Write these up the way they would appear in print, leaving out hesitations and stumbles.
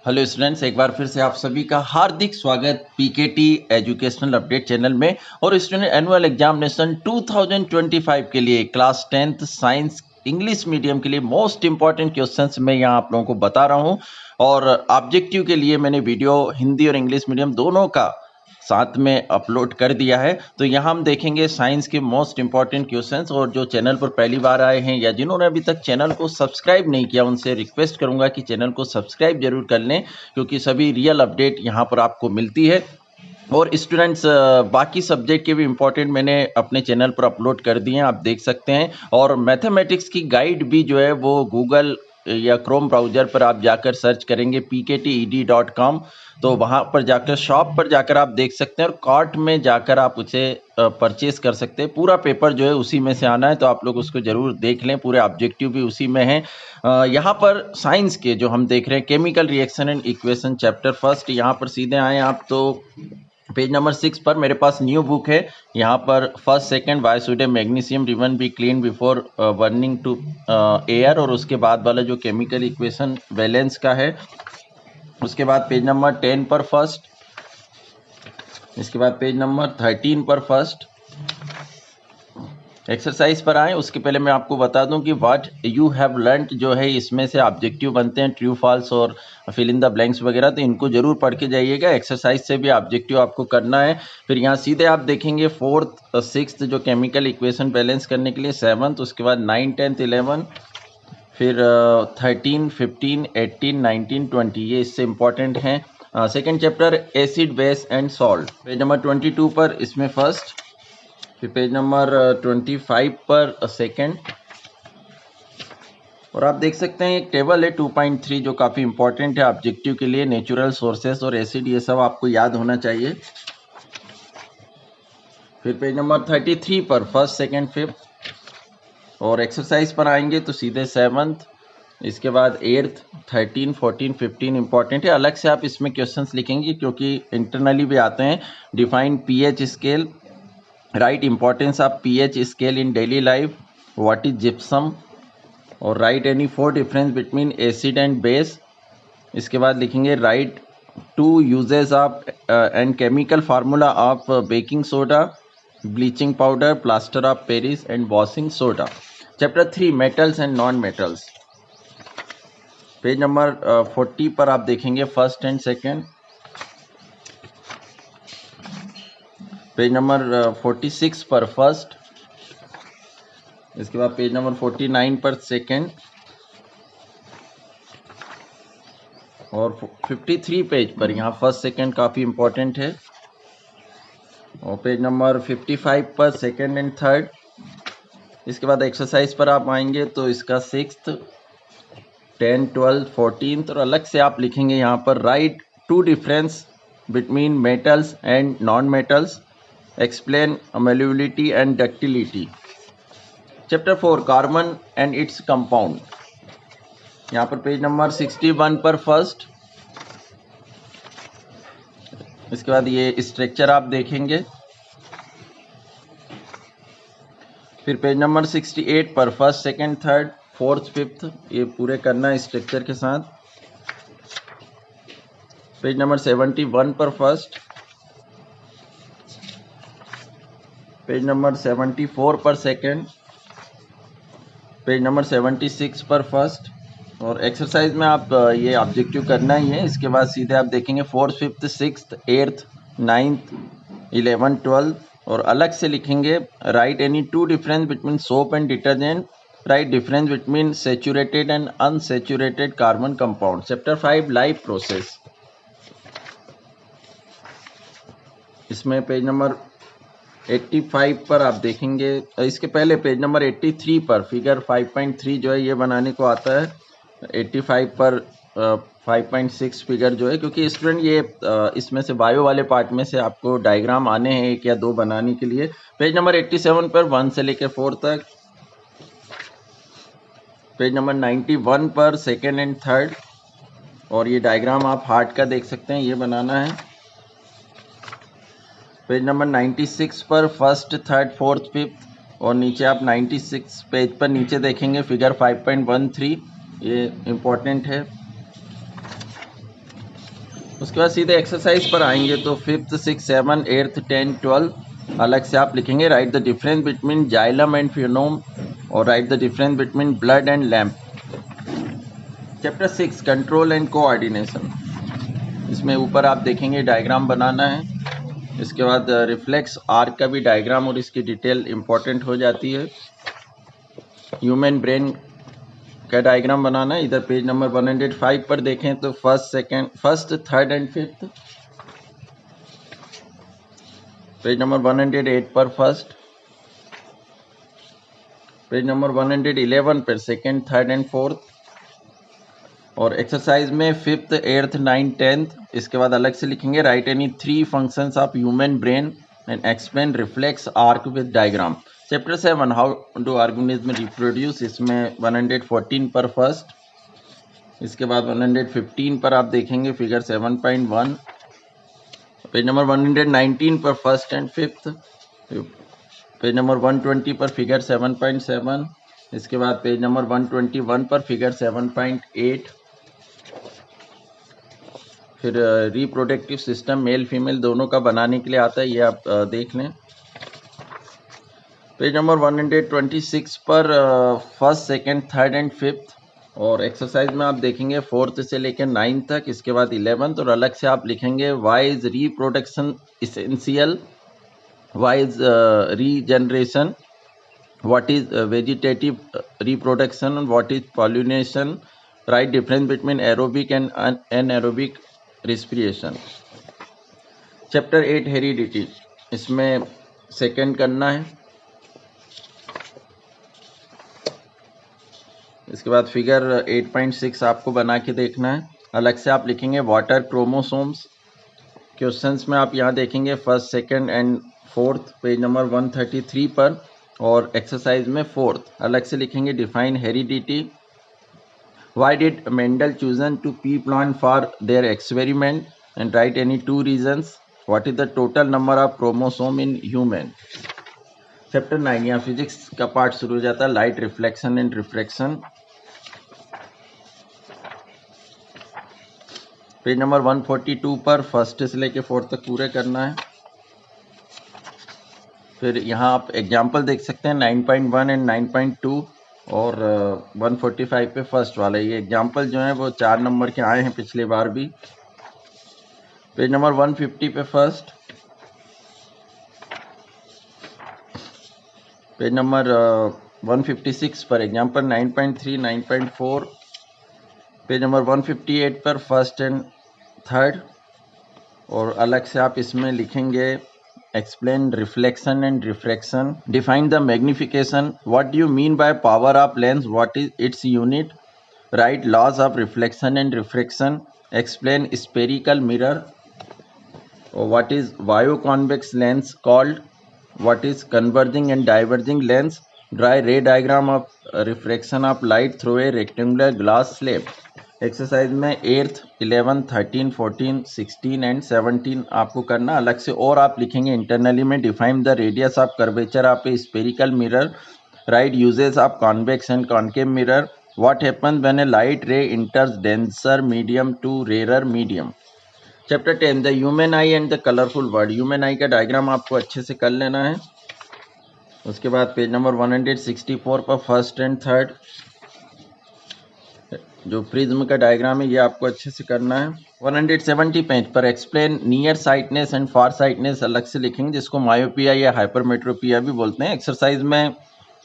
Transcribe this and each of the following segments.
Hello students, एक बार फिर से आप सभी का हार्दिक स्वागत पीकेटी एजुकेशनल अपडेट चैनल में। और स्टूडेंट एनुअल एग्जामिनेशन 2025 के लिए class 10th science English medium के लिए मोस्ट इंपॉर्टेंट क्वेश्चंस मैं यहाँ आप लोगों को बता रहा हूँ। और ऑब्जेक्टिव के लिए मैंने वीडियो हिंदी और इंग्लिश मीडियम दोनों का साथ में अपलोड कर दिया है। तो यहाँ हम देखेंगे साइंस के मोस्ट इंपॉर्टेंट क्वेश्चंस। और जो चैनल पर पहली बार आए हैं या जिन्होंने अभी तक चैनल को सब्सक्राइब नहीं किया, उनसे रिक्वेस्ट करूंगा कि चैनल को सब्सक्राइब जरूर कर लें, क्योंकि सभी रियल अपडेट यहाँ पर आपको मिलती है। और स्टूडेंट्स, बाकी सब्जेक्ट के भी इंपॉर्टेंट मैंने अपने चैनल पर अपलोड कर दिए हैं, आप देख सकते हैं। और मैथमेटिक्स की गाइड भी जो है वो गूगल या क्रोम ब्राउज़र पर आप जाकर सर्च करेंगे pkted.com, तो वहाँ पर जाकर शॉप पर जाकर आप देख सकते हैं और कार्ट में जाकर आप उसे परचेस कर सकते हैं। पूरा पेपर जो है उसी में से आना है, तो आप लोग उसको ज़रूर देख लें। पूरे ऑब्जेक्टिव भी उसी में हैं। यहाँ पर साइंस के जो हम देख रहे हैं chemical reaction and equation chapter first, यहाँ पर सीधे आए आप तो पेज नंबर 6 पर मेरे पास न्यू बुक है। यहाँ पर first second why should a magnesium ribbon be clean before burning to air, और उसके बाद वाला जो केमिकल इक्वेशन वैलेंस का है। उसके बाद पेज नंबर 10 पर फर्स्ट, इसके बाद पेज नंबर 13 पर फर्स्ट एक्सरसाइज पर आए। उसके पहले मैं आपको बता दूं कि व्हाट यू हैव लर्नड जो है इसमें से ऑब्जेक्टिव बनते हैं, ट्रू फॉल्स और फिल इन द ब्लैंक्स वगैरह, तो इनको जरूर पढ़ के जाइएगा। एक्सरसाइज से भी ऑब्जेक्टिव आपको करना है। फिर यहाँ सीधे आप देखेंगे 4th 6th जो केमिकल इक्वेशन बैलेंस करने के लिए 7th, उसके बाद 9th 10th 11, फिर 13 15 18 19 20, ये इससे इम्पॉर्टेंट हैं। Second chapter acid base and salt, page number 22 पर इसमें फर्स्ट, फिर पेज नंबर 25 पर सेकेंड। और आप देख सकते हैं एक टेबल है 2.3 जो काफ़ी इंपॉर्टेंट है ऑब्जेक्टिव के लिए। नेचुरल सोर्सेस और एसिड, ये सब आपको याद होना चाहिए। फिर पेज नंबर 33 पर फर्स्ट सेकेंड फिफ्थ, और एक्सरसाइज पर आएंगे तो सीधे 7th, इसके बाद 8th 13 14 15 इंपॉर्टेंट है। अलग से आप इसमें क्वेश्चंस लिखेंगे क्योंकि इंटरनली भी आते हैं। Define pH scale, write importance of pH scale in daily life, what is gypsum, और write any 4 difference between acid and base. इसके बाद लिखेंगे write 2 uses of and chemical formula of baking soda, bleaching powder, plaster of Paris and washing soda. Chapter 3 metals and non metals, page number 40 पर आप देखेंगे first and second, page number 46 पर first, इसके बाद page number 49 पर second, और 53 page पर यहाँ फर्स्ट सेकेंड काफ़ी इंपॉर्टेंट है। और पेज नंबर 55 पर सेकेंड एंड थर्ड। इसके बाद एक्सरसाइज पर आप आएंगे तो इसका 6th 10 12 14, और अलग से आप लिखेंगे यहाँ पर write 2 difference between metals and non metals, explain malleability and ductility. Chapter 4 carbon and its compound, यहाँ पर पेज नंबर 61 पर फर्स्ट, इसके बाद ये स्ट्रक्चर आप देखेंगे। फिर पेज नंबर 68 पर first second third fourth fifth, ये पूरे करना है स्ट्रक्चर के साथ। पेज नंबर 71 पर फर्स्ट, पेज नंबर 74 पर सेकंड, पेज नंबर 76 पर फर्स्ट। और एक्सरसाइज में आप ये ऑब्जेक्टिव करना ही है। इसके बाद सीधे आप देखेंगे 4th 5th 6th 8th 9th 11 12, और अलग से लिखेंगे right any 2 difference between soap and detergent, right difference between saturated and unsaturated carbon compound. Chapter 5 life process, इसमें पेज नंबर 85 पर आप देखेंगे। इसके पहले पेज नंबर 83 पर फिगर 5.3 जो है ये बनाने को आता है। 85 पर 5.6 फिगर जो है, क्योंकि स्टूडेंट ये इसमें से बायो वाले पार्ट में से आपको डायग्राम आने हैं 1 या 2 बनाने के लिए। पेज नंबर 87 पर 1 से लेकर 4 तक, पेज नंबर 91 पर सेकेंड एंड थर्ड, और ये डायग्राम आप हार्ट का देख सकते हैं, ये बनाना है। पेज नंबर 96 पर फर्स्ट थर्ड फोर्थ फिफ्थ, और नीचे आप 96 पेज पर नीचे देखेंगे फिगर 5.13, ये इम्पोर्टेंट है। उसके बाद सीधे एक्सरसाइज पर आएंगे तो 5th 6th 7th 8th 10th 12 अलग से आप लिखेंगे। Write the difference between xylem and phloem और write the difference between blood and lymph. Chapter 6 control and coordination. इसमें ऊपर आप देखेंगे डायग्राम बनाना है। इसके बाद रिफ्लेक्स आर्क का भी डायग्राम और इसकी डिटेल इंपॉर्टेंट हो जाती है। ह्यूमन ब्रेन का डायग्राम बनाना है। इधर पेज नंबर 105 पर देखें तो first third and fifth. Page number 108 पर फर्स्ट, पेज नंबर 111 पर सेकेंड थर्ड एंड फोर्थ। और एक्सरसाइज में 5th 8th 9th 10th। इसके बाद अलग से लिखेंगे right any 3 functions of human brain and explain reflex arc with diagram. Chapter 7 how do organism reproduce. इसमें 114 पर फर्स्ट। इसके बाद 115 पर आप देखेंगे फिगर 7.1। पेज नंबर 119 पर first and fifth. Page number 120 पर फिगर 7.7। इसके बाद पेज नंबर 121 पर फिगर 7.8। फिर रिप्रोडक्टिव सिस्टम मेल फीमेल दोनों का बनाने के लिए आता है, ये आप देख लें। पेज नंबर 126 पर first second third and fifth. और एक्सरसाइज में आप देखेंगे 4th से लेकर 9th तक। इसके बाद 11th और अलग से आप लिखेंगे why is reproduction essential, why is regeneration, what is vegetative reproduction, what is pollination, right difference between aerobic and anaerobic respiration। Chapter 8 heredity. इसमें सेकंड करना है। इसके बाद फिगर 8.6 आपको बना के देखना है। अलग से आप लिखेंगे वाटर क्रोमोसोम्स। क्वेश्चंस में आप यहाँ देखेंगे first second and fourth, page number 133 पर। और एक्सरसाइज में 4th अलग से लिखेंगे define heredity. Why did Mendel chosen to pea plant for their experiment and write any 2 reasons. What is the total number of chromosome in human. Chapter 9 यहाँ physics का part शुरू हो जाता है, light reflection and refraction. Page number 142 पर first से लेके 4th तक पूरे करना है। फिर यहाँ आप एग्जाम्पल देख सकते हैं 9.1 एंड 9.2 और 145 पे फर्स्ट वाला। ये एग्जाम्पल जो है वो 4 नंबर के आए हैं पिछले बार भी। पेज नंबर 150 पे फर्स्ट, पेज नंबर 156 पर एग्जाम्पल 9.3 9.4। पेज नंबर 158 पर फर्स्ट एंड थर्ड। और अलग से आप इसमें लिखेंगे explain reflection and refraction, define the magnification, what do you mean by power of lens, what is its unit, write laws of reflection and refraction, explain spherical mirror, what is bioconvex lens called, what is converging and diverging lens, draw ray diagram of refraction of light through a rectangular glass slab। Exercise में 8th 11th 13 14 16 and 17 आपको करना। अलग से और आप लिखेंगे internally में define the radius of curvature of a spherical mirror, write uses of convex and concave mirror, what happens when a light ray enters denser medium to rarer medium. Chapter 10 the human eye and the colourful world. Human eye का diagram आपको अच्छे से कर लेना है। उसके बाद page number 164 पर फर्स्ट एंड थर्ड जो प्रिज्म का डायग्राम है ये आपको अच्छे से करना है। 170 पेज पर explain near sightedness and far sightedness अलग से लिखेंगे, जिसको मायोपिया या हाइपरमेट्रोपिया भी बोलते हैं। एक्सरसाइज में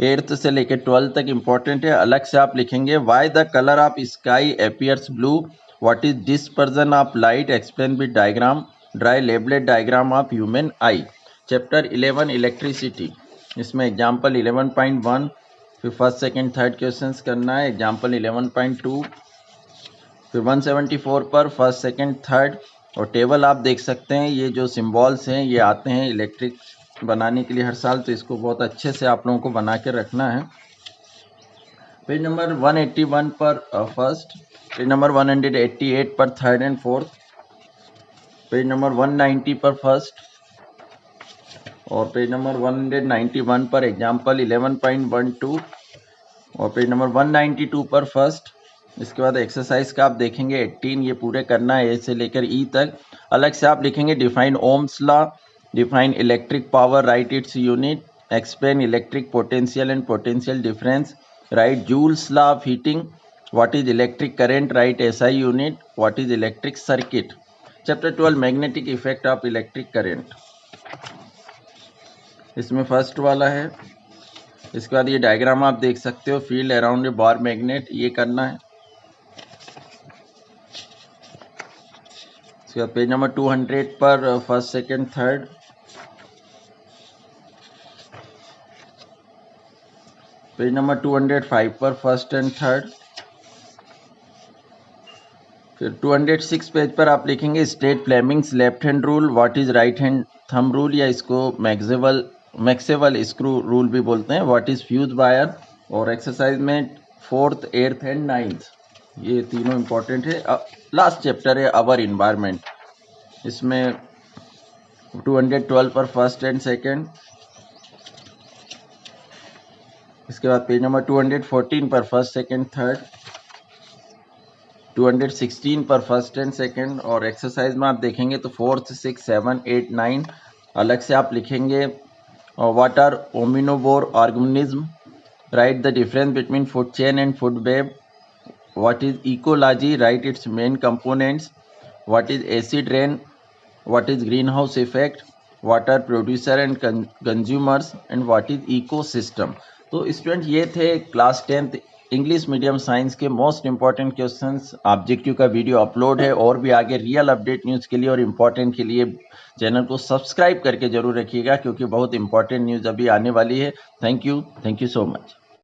8th से लेकर 12th तक इंपॉर्टेंट है। अलग से आप लिखेंगे why the colour of sky appears blue, what is dispersion of light, explain with diagram, draw labelled diagram of human eye. Chapter 11 electricity. इसमें एग्जाम्पल 11.1 फिर फर्स्ट सेकंड थर्ड क्वेश्चंस करना है। एग्जाम्पल 11.2 फिर 174 पर फर्स्ट सेकंड थर्ड। और table आप देख सकते हैं, ये जो सिंबल्स हैं ये आते हैं इलेक्ट्रिक बनाने के लिए हर साल, तो इसको बहुत अच्छे से आप लोगों को बना के रखना है। पेज नंबर 181 पर फर्स्ट, पेज नंबर 188 पर third and fourth, page number 190 पर फर्स्ट और पेज नंबर 191 पर एग्जाम्पल 11.12 और पेज नंबर 192 पर फर्स्ट इसके बाद एक्सरसाइज का आप देखेंगे 18, ये पूरे करना है ए से लेकर ई तक। अलग से आप लिखेंगे define Ohm's law, define electric power, right its unit, explain electric potential and potential difference, right joules law of heating, what is electric current, right SI unit, what is electric circuit. Chapter 12 magnetic effect of electric current, इसमें first वाला है। इसके बाद ये diagram आप देख सकते हो, field around a bar magnet, ये करना है। इसके बाद पेज नंबर 200 पर first second third, page number 205 पर फर्स्ट एंड थर्ड, फिर 206 पेज पर आप लिखेंगे state Fleming's left hand rule, what is right hand thumb rule, या इसको मैक्सवेल स्क्रू रूल भी बोलते हैं, व्हाट इज फ्यूज वायर। और एक्सरसाइज में 4th 8th एंड 9th, ये तीनों इंपॉर्टेंट है। लास्ट चैप्टर है अवर इन्वायरमेंट, इसमें 212 पर फर्स्ट एंड सेकेंड। इसके बाद पेज नंबर 214 पर फर्स्ट सेकेंड थर्ड, 216 पर फर्स्ट एंड सेकेंड। और एक्सरसाइज में आप देखेंगे तो 4th 6 7 8 9 अलग से आप लिखेंगे। What are omnivore organism, write the difference between food chain and food web, what is ecology, write its main components, what is acid rain, what is green house effect, what are producer and consumers, and what is ecosystem. तो student ये थे class 10th English medium science के most important questions. Objective का video upload है, और भी आगे real update news के लिए और इम्पोर्टेंट के लिए चैनल को सब्सक्राइब करके जरूर रखिएगा, क्योंकि बहुत इंपॉर्टेंट न्यूज़ अभी आने वाली है। Thank you so much.